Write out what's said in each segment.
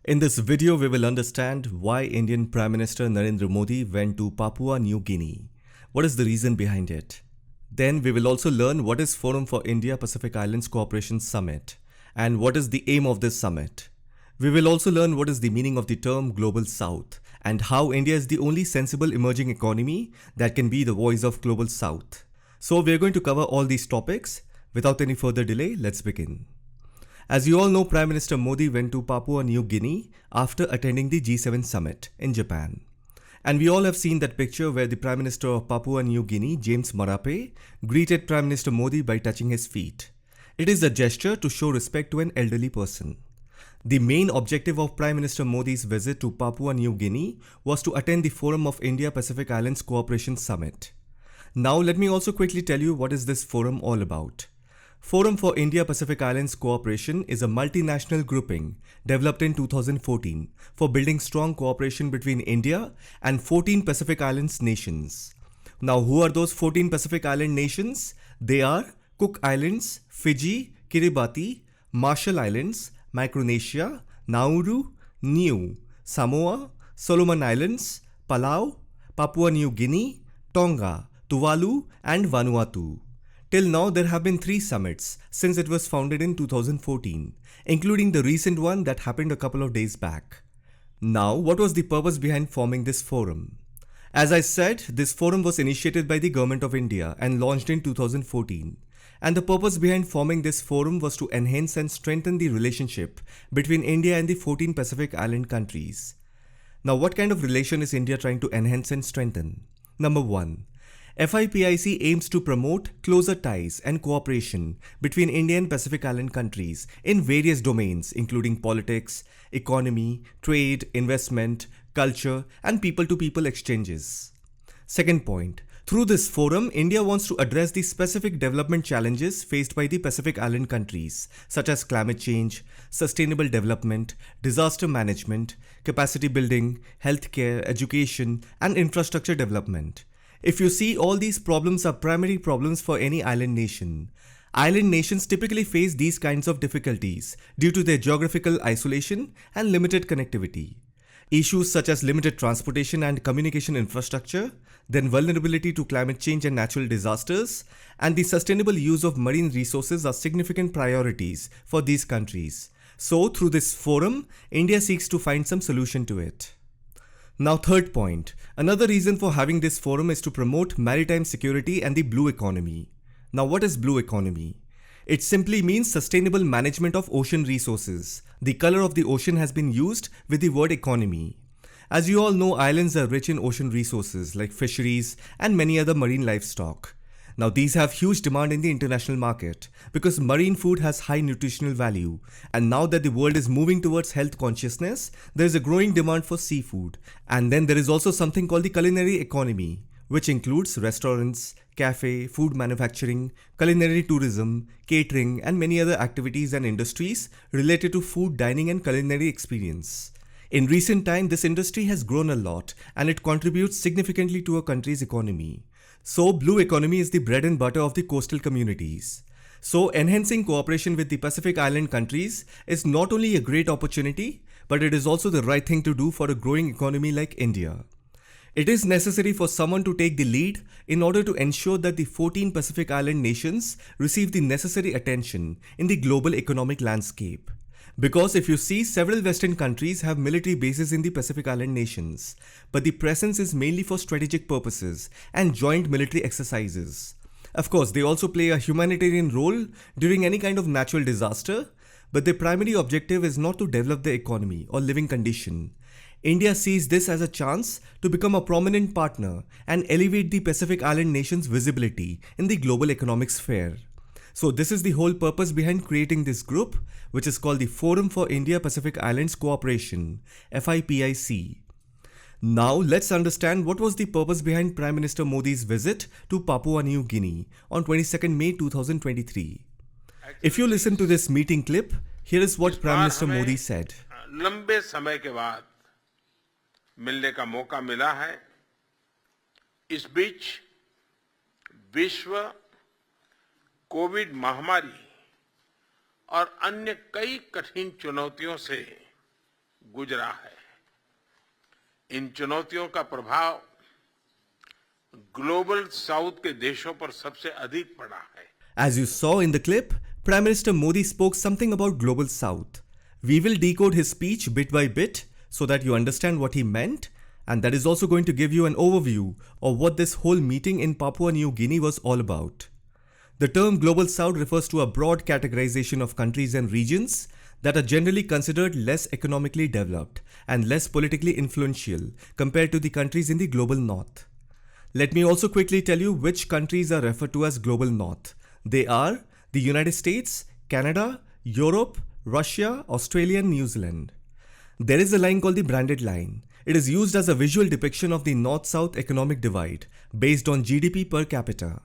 In this video, we will understand why Indian Prime Minister Narendra Modi went to Papua New Guinea. What is the reason behind it? Then we will also learn what is Forum for India-Pacific Islands Cooperation Summit and what is the aim of this summit. We will also learn what is the meaning of the term Global South and how India is the only sensible emerging economy that can be the voice of Global South. So we are going to cover all these topics. Without any further delay, let's begin. As you all know, Prime Minister Modi went to Papua New Guinea after attending the G7 summit in Japan. And we all have seen that picture where the Prime Minister of Papua New Guinea, James Marape, greeted Prime Minister Modi by touching his feet. It is a gesture to show respect to an elderly person. The main objective of Prime Minister Modi's visit to Papua New Guinea was to attend the Forum of India-Pacific Islands Cooperation Summit. Now let me also quickly tell you what is this forum all about. Forum for India-Pacific Islands Cooperation is a multinational grouping developed in 2014 for building strong cooperation between India and 14 Pacific Islands nations. Now, who are those 14 Pacific Island nations? They are Cook Islands, Fiji, Kiribati, Marshall Islands, Micronesia, Nauru, Niue, Samoa, Solomon Islands, Palau, Papua New Guinea, Tonga, Tuvalu, and Vanuatu. Till now, there have been 3 summits since it was founded in 2014, including the recent one that happened a couple of days back. Now, what was the purpose behind forming this forum? As I said, this forum was initiated by the Government of India and launched in 2014. And the purpose behind forming this forum was to enhance and strengthen the relationship between India and the 14 Pacific Island countries. Now, what kind of relation is India trying to enhance and strengthen? Number 1. FIPIC aims to promote closer ties and cooperation between India and Pacific Island countries in various domains including politics, economy, trade, investment, culture, and people-to-people exchanges. Second point, through this forum, India wants to address the specific development challenges faced by the Pacific Island countries such as climate change, sustainable development, disaster management, capacity building, healthcare, education, and infrastructure development. If you see, all these problems are primary problems for any island nation. Island nations typically face these kinds of difficulties due to their geographical isolation and limited connectivity. Issues such as limited transportation and communication infrastructure, then vulnerability to climate change and natural disasters, and the sustainable use of marine resources are significant priorities for these countries. So, through this forum, India seeks to find some solution to it. Now, third point, another reason for having this forum is to promote maritime security and the blue economy. Now, what is blue economy? It simply means sustainable management of ocean resources. The color of the ocean has been used with the word economy. As you all know, islands are rich in ocean resources like fisheries and many other marine livestock. Now, these have huge demand in the international market because marine food has high nutritional value, and now that the world is moving towards health consciousness, there is a growing demand for seafood. And then there is also something called the culinary economy, which includes restaurants, cafe, food manufacturing, culinary tourism, catering, and many other activities and industries related to food, dining, and culinary experience. In recent time, this industry has grown a lot and it contributes significantly to a country's economy. So, blue economy is the bread and butter of the coastal communities. So, enhancing cooperation with the Pacific Island countries is not only a great opportunity, but it is also the right thing to do for a growing economy like India. It is necessary for someone to take the lead in order to ensure that the 14 Pacific Island nations receive the necessary attention in the global economic landscape. Because if you see, several Western countries have military bases in the Pacific Island nations, but the presence is mainly for strategic purposes and joint military exercises. Of course, they also play a humanitarian role during any kind of natural disaster, but their primary objective is not to develop the economy or living condition. India sees this as a chance to become a prominent partner and elevate the Pacific Island nations' visibility in the global economic sphere. So this is the whole purpose behind creating this group, which is called the Forum for India-Pacific Islands Cooperation, FIPIC. Now let's understand what was the purpose behind Prime Minister Modi's visit to Papua New Guinea on 22nd May 2023. If you listen to this meeting clip, here is what Prime Minister Modi said. लंबे समय के बाद मिलने का मौका मिला है। इस बीच विश्व कोविड महामारी और अन्य कई कठिन चुनौतियों से गुजरा है। इन चुनौतियों का प्रभाव ग्लोबल साउथ के देशों पर सबसे अधिक पड़ा है। As you saw in the clip, Prime Minister Modi spoke something about Global South. We will decode his speech bit by bit so that you understand what he meant, and that is also going to give you an overview of what this whole meeting in Papua New Guinea was all about. The term Global South refers to a broad categorization of countries and regions that are generally considered less economically developed and less politically influential compared to the countries in the Global North. Let me also quickly tell you which countries are referred to as Global North. They are the United States, Canada, Europe, Russia, Australia, and New Zealand. There is a line called the branded line. It is used as a visual depiction of the North-South economic divide based on GDP per capita.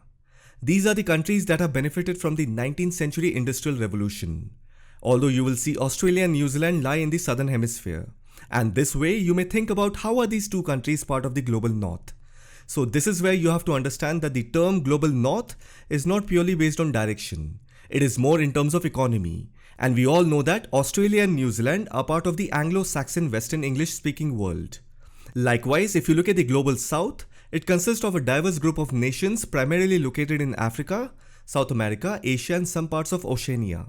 These are the countries that have benefited from the 19th century Industrial Revolution. Although you will see Australia and New Zealand lie in the Southern Hemisphere. And this way you may think about how are these two countries part of the Global North. So this is where you have to understand that the term Global North is not purely based on direction. It is more in terms of economy. And we all know that Australia and New Zealand are part of the Anglo-Saxon Western English-speaking world. Likewise, if you look at the Global South, it consists of a diverse group of nations primarily located in Africa, South America, Asia, and some parts of Oceania.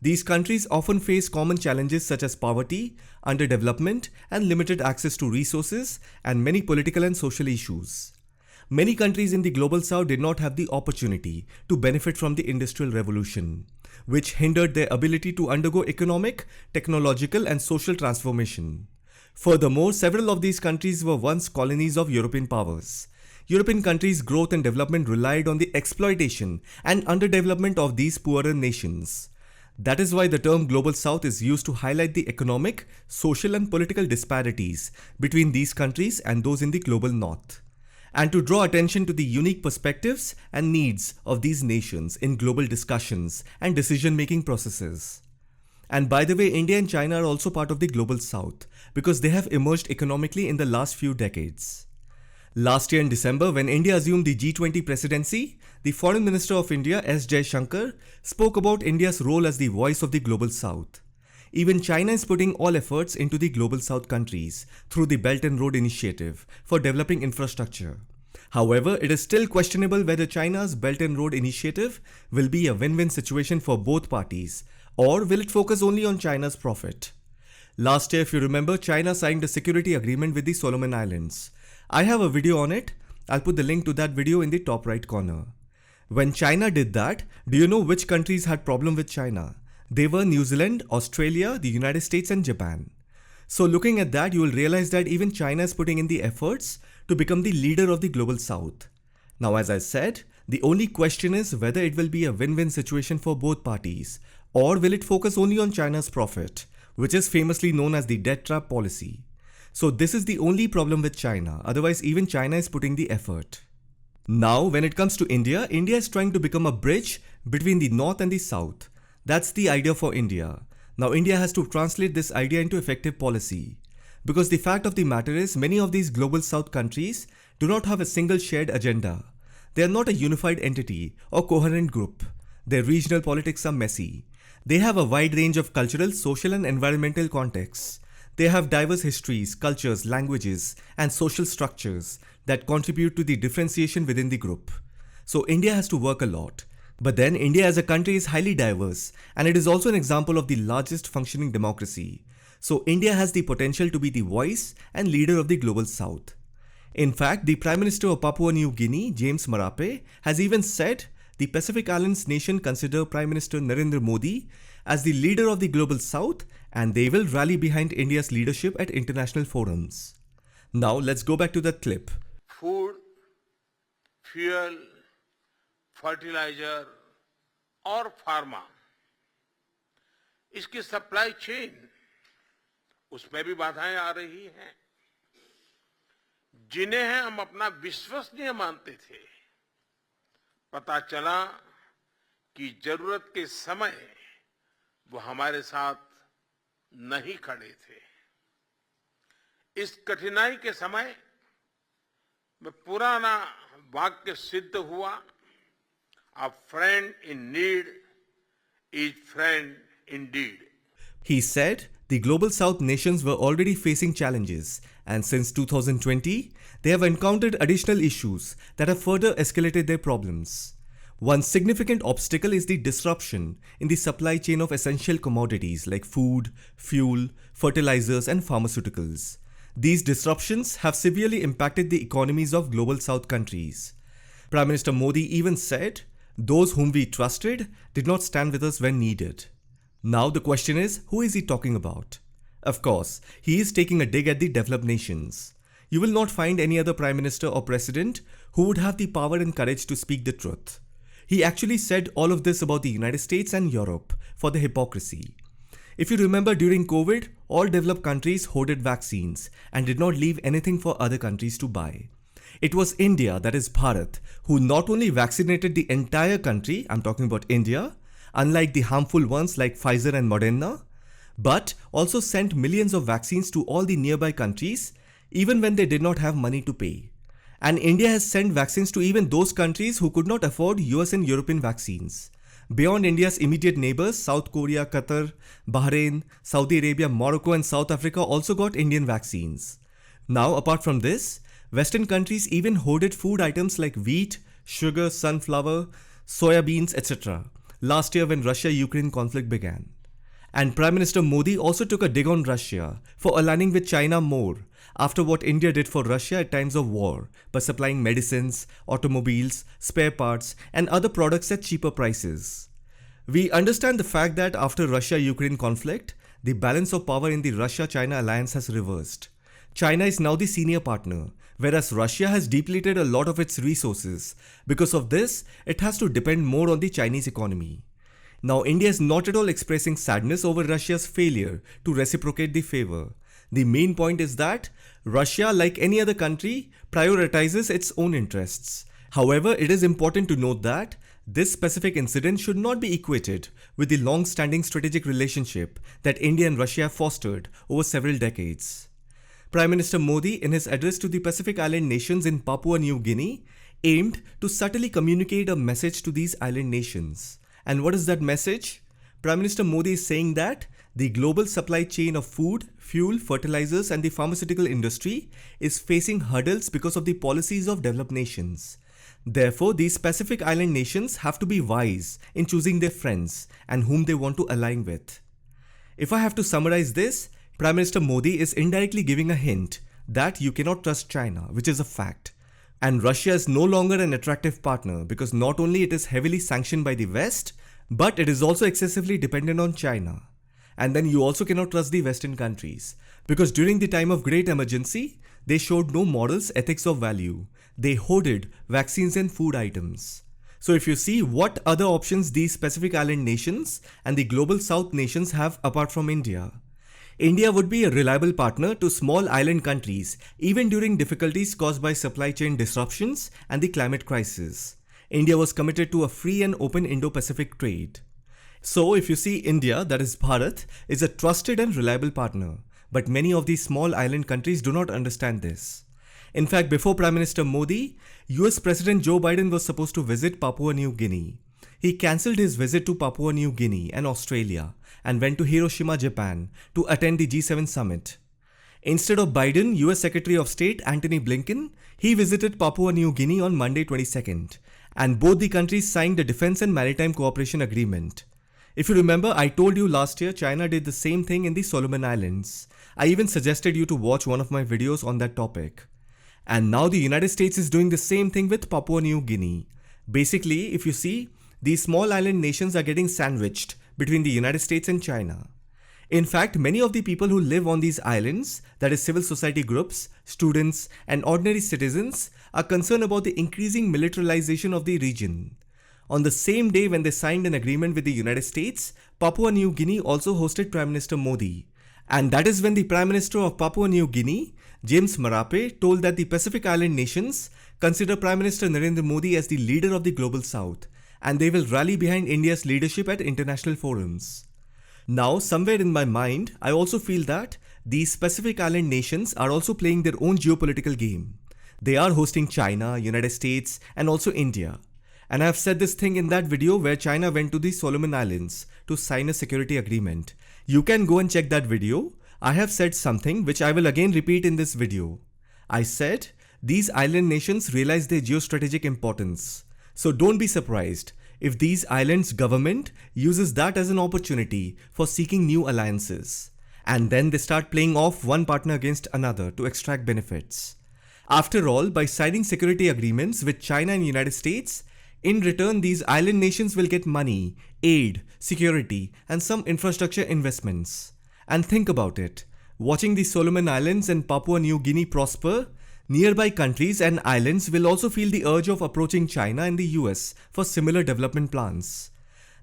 These countries often face common challenges such as poverty, underdevelopment, and limited access to resources, and many political and social issues. Many countries in the Global South did not have the opportunity to benefit from the Industrial Revolution, which hindered their ability to undergo economic, technological, and social transformation. Furthermore, several of these countries were once colonies of European powers. European countries' growth and development relied on the exploitation and underdevelopment of these poorer nations. That is why the term Global South is used to highlight the economic, social, and political disparities between these countries and those in the Global North, and to draw attention to the unique perspectives and needs of these nations in global discussions and decision-making processes. And by the way, India and China are also part of the Global South because they have emerged economically in the last few decades. Last year in December, when India assumed the G20 presidency, the Foreign Minister of India, S. Jaishankar, spoke about India's role as the voice of the Global South. Even China is putting all efforts into the Global South countries through the Belt and Road Initiative for developing infrastructure. However, it is still questionable whether China's Belt and Road Initiative will be a win-win situation for both parties, or will it focus only on China's profit. Last year, if you remember, China signed a security agreement with the Solomon Islands. I have a video on it. I'll put the link to that video in the top right corner. When China did that, do you know which countries had problem with China? They were New Zealand, Australia, the United States, and Japan. So looking at that, you will realize that even China is putting in the efforts to become the leader of the Global South. Now, as I said, the only question is whether it will be a win-win situation for both parties, or will it focus only on China's profit, which is famously known as the debt trap policy. So this is the only problem with China, otherwise even China is putting the effort. Now, when it comes to India, India is trying to become a bridge between the North and the South. That's the idea for India. Now, India has to translate this idea into effective policy. Because the fact of the matter is, many of these Global South countries do not have a single shared agenda. They are not a unified entity or coherent group. Their regional politics are messy. They have a wide range of cultural, social, and environmental contexts. They have diverse histories, cultures, languages, and social structures that contribute to the differentiation within the group. So India has to work a lot. But then India as a country is highly diverse, and it is also an example of the largest functioning democracy. So India has the potential to be the voice and leader of the Global South. In fact, the Prime Minister of Papua New Guinea, James Marape, has even said the Pacific Islands nation consider Prime Minister Narendra Modi as the leader of the Global South, and they will rally behind India's leadership at international forums. Now let's go back to that clip. Food, fuel, fertilizer और pharma, इसकी supply chain, उसमें भी बाधाएं आ रही हैं, जिन्हें हम अपना विश्वसनीय मानते थे। पता चला कि जरूरत के समय वो हमारे साथ नहीं खड़े थे। इस कठिनाई के समय में पुराना वाक्य सिद्ध हुआ, A friend in need is friend indeed. He said the Global South nations were already facing challenges, and since 2020, they have encountered additional issues that have further escalated their problems. One significant obstacle is the disruption in the supply chain of essential commodities like food, fuel, fertilizers, and pharmaceuticals. These disruptions have severely impacted the economies of Global South countries. Prime Minister Modi even said, "Those whom we trusted did not stand with us when needed." Now the question is, who is he talking about? Of course, he is taking a dig at the developed nations. You will not find any other Prime Minister or President who would have the power and courage to speak the truth. He actually said all of this about the United States and Europe for the hypocrisy. If you remember, during COVID, all developed countries hoarded vaccines and did not leave anything for other countries to buy. It was India, that is Bharat, who not only vaccinated the entire country, I'm talking about India, unlike the harmful ones like Pfizer and Moderna, but also sent millions of vaccines to all the nearby countries, even when they did not have money to pay. And India has sent vaccines to even those countries who could not afford US and European vaccines. Beyond India's immediate neighbors, South Korea, Qatar, Bahrain, Saudi Arabia, Morocco, and South Africa also got Indian vaccines. Now, apart from this, Western countries even hoarded food items like wheat, sugar, sunflower, soya beans, etc. last year when Russia-Ukraine conflict began. And Prime Minister Modi also took a dig on Russia for aligning with China more after what India did for Russia at times of war by supplying medicines, automobiles, spare parts, and other products at cheaper prices. We understand the fact that after Russia-Ukraine conflict, the balance of power in the Russia-China alliance has reversed. China is now the senior partner, whereas Russia has depleted a lot of its resources. Because of this, it has to depend more on the Chinese economy. Now, India is not at all expressing sadness over Russia's failure to reciprocate the favor. The main point is that Russia, like any other country, prioritizes its own interests. However, it is important to note that this specific incident should not be equated with the long-standing strategic relationship that India and Russia have fostered over several decades. Prime Minister Modi, in his address to the Pacific Island nations in Papua New Guinea, aimed to subtly communicate a message to these island nations. And what is that message? Prime Minister Modi is saying that the global supply chain of food, fuel, fertilizers, and the pharmaceutical industry is facing hurdles because of the policies of developed nations. Therefore, these Pacific Island nations have to be wise in choosing their friends and whom they want to align with. If I have to summarize this, Prime Minister Modi is indirectly giving a hint that you cannot trust China, which is a fact. And Russia is no longer an attractive partner because not only it is heavily sanctioned by the West, but it is also excessively dependent on China. And then you also cannot trust the Western countries because during the time of great emergency, they showed no morals, ethics, or value. They hoarded vaccines and food items. So if you see what other options these Pacific Island nations and the Global South nations have apart from India, India would be a reliable partner to small island countries even during difficulties caused by supply chain disruptions and the climate crisis. India was committed to a free and open Indo-Pacific trade. So if you see India, that is Bharat, is a trusted and reliable partner. But many of these small island countries do not understand this. In fact, before Prime Minister Modi, US President Joe Biden was supposed to visit Papua New Guinea. He cancelled his visit to Papua New Guinea and Australia and went to Hiroshima, Japan to attend the G7 summit. Instead of Biden, US Secretary of State Antony Blinken, he visited Papua New Guinea on Monday 22nd, and both the countries signed a defense and maritime cooperation agreement. If you remember, I told you last year China did the same thing in the Solomon Islands. I even suggested you to watch one of my videos on that topic. And now the United States is doing the same thing with Papua New Guinea. Basically, if you see, these small island nations are getting sandwiched between the United States and China. In fact, many of the people who live on these islands, that is civil society groups, students, and ordinary citizens, are concerned about the increasing militarization of the region. On the same day when they signed an agreement with the United States, Papua New Guinea also hosted Prime Minister Modi. And that is when the Prime Minister of Papua New Guinea, James Marape, told that the Pacific Island nations consider Prime Minister Narendra Modi as the leader of the Global South, and they will rally behind India's leadership at international forums. Now, somewhere in my mind, I also feel that these Pacific Island nations are also playing their own geopolitical game. They are hosting China, United States, and also India. And I have said this thing in that video where China went to the Solomon Islands to sign a security agreement. You can go and check that video. I have said something which I will again repeat in this video. I said these island nations realize their geostrategic importance. So don't be surprised if these islands' government uses that as an opportunity for seeking new alliances. And then they start playing off one partner against another to extract benefits. After all, by signing security agreements with China and United States, in return these island nations will get money, aid, security, and some infrastructure investments. And think about it, watching the Solomon Islands and Papua New Guinea prosper, nearby countries and islands will also feel the urge of approaching China and the US for similar development plans.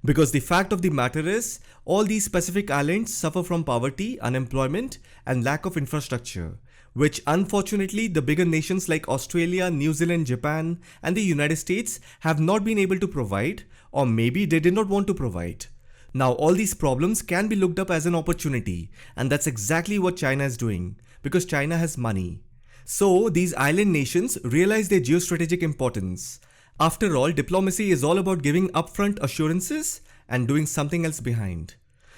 Because the fact of the matter is, all these Pacific islands suffer from poverty, unemployment, and lack of infrastructure, which unfortunately the bigger nations like Australia, New Zealand, Japan, and the United States have not been able to provide, or maybe they did not want to provide. Now all these problems can be looked up as an opportunity, and that's exactly what China is doing, because China has money. So these island nations realize their geostrategic importance. After all, diplomacy is all about giving upfront assurances and doing something else behind.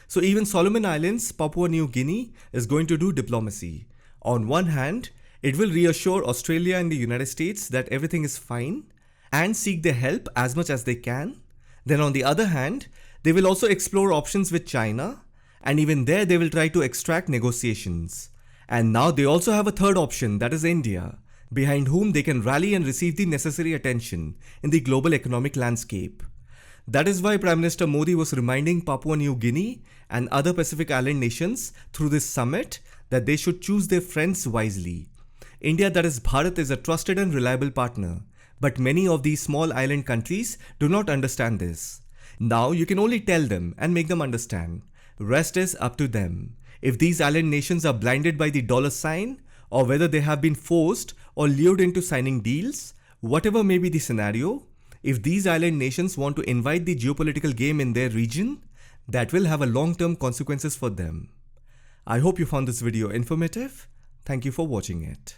So even Solomon Islands, Papua New Guinea is going to do diplomacy. On one hand, it will reassure Australia and the United States that everything is fine and seek their help as much as they can. Then on the other hand, they will also explore options with China, and even there they will try to extract negotiations. And now they also have a third option, that is India, behind whom they can rally and receive the necessary attention in the global economic landscape. That is why Prime Minister Modi was reminding Papua New Guinea and other Pacific Island nations through this summit that they should choose their friends wisely. India, that is Bharat, is a trusted and reliable partner, but many of these small island countries do not understand this. Now you can only tell them and make them understand. Rest is up to them. If these island nations are blinded by the dollar sign, or whether they have been forced or lured into signing deals, whatever may be the scenario, if these island nations want to invite the geopolitical game in their region, that will have a long-term consequences for them. I hope you found this video informative. Thank you for watching it.